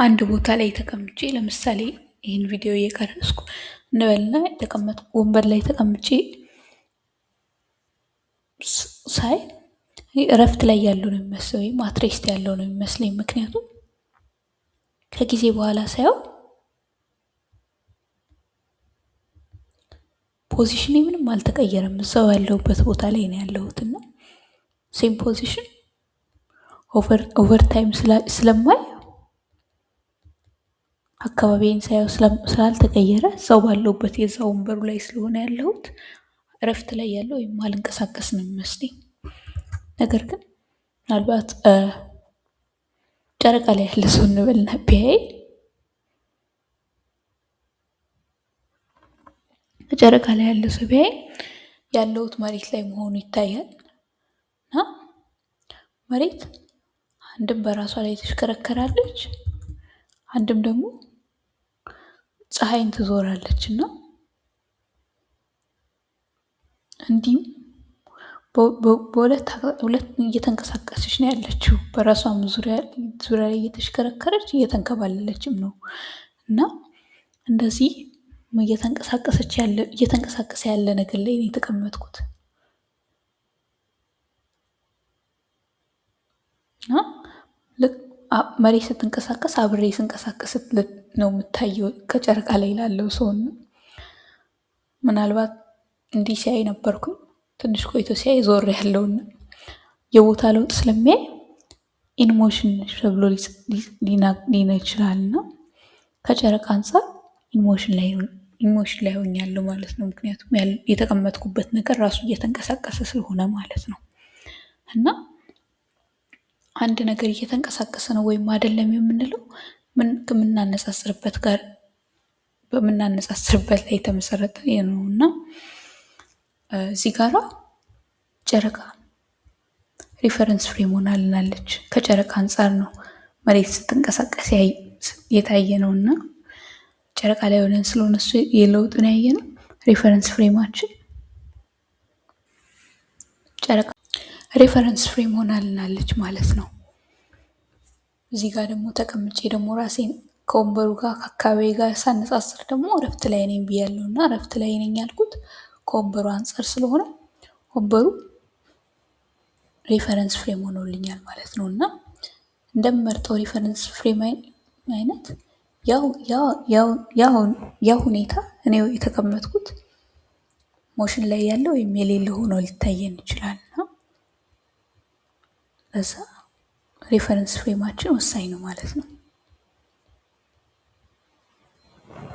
አንድ ቦታ ላይ ተቀምጬ ለምሳሌ ይህን ቪዲዮ እየቀረጽኩ እንበልና የተቀመጥኩ ወንበር ላይ ተቀምጬ ሳይ እረፍት ላይ ያለው ነው የሚመስለው ወይም አትሬስት ያለው ነው የሚመስለኝ። ምክንያቱም ከጊዜ በኋላ ሳየው ፖዚሽኔ ምንም አልተቀየረም፣ እዛው ያለሁበት ቦታ ላይ ነው ያለሁት እና ሴም ፖዚሽን ኦቨር ታይም ስለማይ አካባቢዬን ሳየው ስላልተቀየረ እዛው ባለሁበት የዛ ወንበሩ ላይ ስለሆነ ያለሁት እረፍት ላይ ያለው ወይም ማልንቀሳቀስ ነው የሚመስለኝ። ነገር ግን ምናልባት ጨረቃ ላይ ያለ ሰው እንበልና ቢያይ ጨረቃ ላይ ያለ ሰው ቢያይ ያለሁት መሬት ላይ መሆኑ ይታያል እና መሬት አንድም በራሷ ላይ ትሽከረከራለች፣ አንድም ደግሞ ፀሐይን ትዞራለች እና እንዲሁም በሁለት እየተንቀሳቀሰች ነው ያለችው። በራሷም ዙሪያ ላይ እየተሽከረከረች እየተንከባለለችም ነው እና እንደዚህ እየተንቀሳቀሰ ያለ ነገር ላይ ነው የተቀመጥኩት እና መሬት ስትንቀሳቀስ አብሬ ስንቀሳቀስ ነው የምታየው ከጨረቃ ላይ ላለው ሰው። ምናልባት እንዲህ ሲያይ ነበርኩኝ፣ ትንሽ ቆይቶ ሲያይ ዞር ያለውና የቦታ ለውጥ ስለሚያይ ኢንሞሽን ተብሎ ሊና ይችላልና ከጨረቃ አንፃር ኢንሞሽን ላይ ሆኛለሁ ማለት ነው። ምክንያቱም የተቀመጥኩበት ነገር ራሱ እየተንቀሳቀሰ ስለሆነ ማለት ነው። እና አንድ ነገር እየተንቀሳቀሰ ነው ወይም አይደለም የምንለው በምናነጻጽርበት ላይ የተመሰረተ ነው እና እዚህ ጋራ ጨረቃ ሪፈረንስ ፍሬም ሆናልናለች። ከጨረቃ አንፃር ነው መሬት ስትንቀሳቀስ የታየ ነው እና ጨረቃ ላይ ሆነን ስለሆነ እሱ የለውጡን ያየ ነው። ሪፈረንስ ፍሬማችን ጨረቃ ሪፈረንስ ፍሬም ሆናልናለች ማለት ነው። እዚህ ጋር ደግሞ ተቀምጬ ደግሞ ራሴን ከወንበሩ ጋር ከአካባቢ ጋር ሳነጻጽር ደግሞ እረፍት ላይ ነኝ ብያለሁ እና እረፍት ላይ ነኝ ያልኩት ከወንበሩ አንፃር ስለሆነ ወንበሩ ሪፈረንስ ፍሬም ሆኖልኛል ማለት ነው እና እንደምመርጠው ሪፈረንስ ፍሬም አይነት ያው ሁኔታ እኔ የተቀመጥኩት ሞሽን ላይ ያለው ወይም የሌለ ሆኖ ሊታየን ይችላል እና ለዛ ሪፈረንስ ፍሬማችን ወሳኝ ነው ማለት ነው።